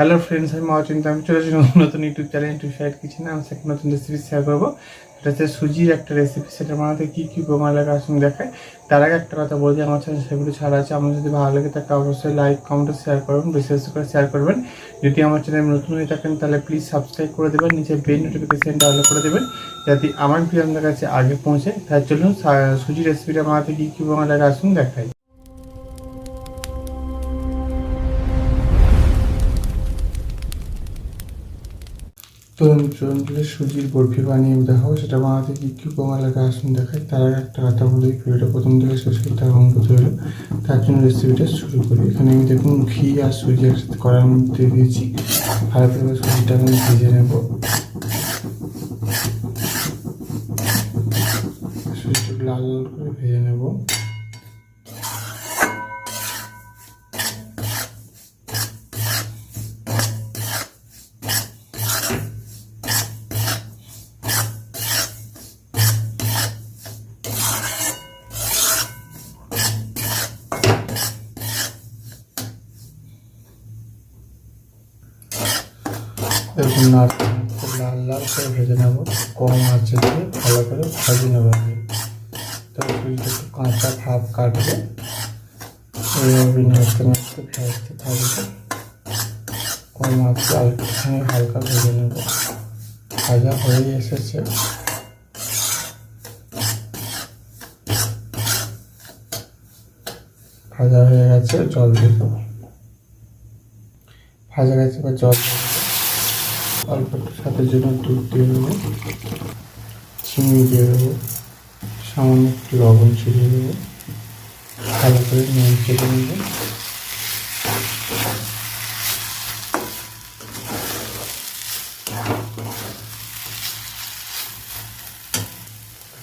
Hello friends, আমি অচিন্ত। আমি চলে এসেছি নতুন ইউটিউব চ্যানেল ইউটিউব সাইট কিচেনে। আমি সেখানে নতুন রেসিপি শেয়ার করবো। এটা হচ্ছে সুজির একটা রেসিপি। সেটা বানাতে কী কী উপকরণ লাগে আসুন দেখায়। তার আগে একটা কথা বলছি, আমার চ্যানেল সেগুলো ছাড়া আছে। আমার যদি ভালো লাগে তাকে অবশ্যই লাইক কমেন্ট শেয়ার করবেন, বেশি বেশি করে শেয়ার করবেন। যদি আমার চ্যানেল নতুন হয়ে থাকেন তাহলে প্লিজ সাবস্ক্রাইব করে দেবেন, নিচে বেল নোটিফিকেশানটা অল করে দেবেন যাতে আমার ভিডিও আপনার কাছে আগে পৌঁছে। তার জন্য সুজির রেসিপিটা বানাতে কী কী উপকরণ লাগে আসুন দেখাই। তো চন্দ্রের সুজির বরফি বানিয়ে দেখাবো। সেটা বানাতে কী কী উপকরণ লাগে আসুন দেখাই। তার আগে একটা কথা বলি, ভিডিওটা প্রথম থেকে শেষ করতে অঙ্গতে হলো। তার জন্য রেসিপিটা শুরু করি। এখানে আমি দেখুন ঘি আর সুজি একসাথে কড়ার মধ্যে দিয়েছি। ভালো করে সুজিটা আমি ভেজে নেব। সুজিটাকে লাল লাল করে ভেজে নেব। দেখুন লাল লাল করে ভেজে নেব। কম আঁচে দিয়ে ভালো করে ভাজে নেব আমি। তো সুজিটা একটু কাঁচা ভাব কাটবে, এইভাবে নাড়তে নাড়তে ভাজতে থাকবে। কম আঁচে একটুখানি হালকা ভেজে নেব। ভাজা হয়ে এসেছে। ভাজা হয়ে গেছে, জল দিয়ে দেবো। ভাজা গেছে, এবার জল দিয়ে দেবো। অল্প একটু স্বাদের জন্য দুধ দিয়ে দেবো, চিনি দিয়ে দেবো, সামান্য একটু লবণ ছিটিয়ে দেবো। ভালো করে নুন চেপে নেব।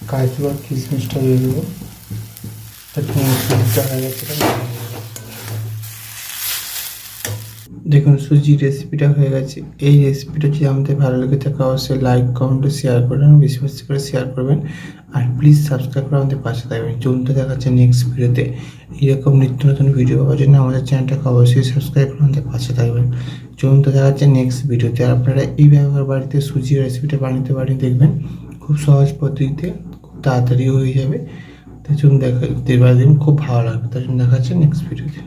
কাজু আর কিশমিশটা দিয়ে দেবো। দেখুন সুজির রেসিপিটা হয়ে গেছে। এই রেসিপিটা যদি আমাদের ভালো লেগে থাকে অবশ্যই লাইক কমেন্ট শেয়ার করবেন, বেশি বেশি করে শেয়ার করবেন। আর প্লিজ সাবস্ক্রাইব করে আমাদের পাশে থাকবেন। চলতে দেখাচ্ছে নেক্সট ভিডিওতে। এরকম নিত্য নতুন ভিডিও পাওয়ার জন্য আমাদের চ্যানেলটাকে অবশ্যই সাবস্ক্রাইব করে আমাদের পাশে থাকবেন। চলতে দেখাচ্ছে নেক্সট ভিডিওতে। আপনারা এইভাবে বাড়িতে সুজির রেসিপিটা বানিয়ে দেখবেন, খুব সহজ পদ্ধতিতে, খুব তাড়াতাড়ি হয়ে যাবে। তাই জন্য দেখতে পারেন, খুব ভালো লাগবে। তাই জন্য দেখাচ্ছে নেক্সট ভিডিওতে।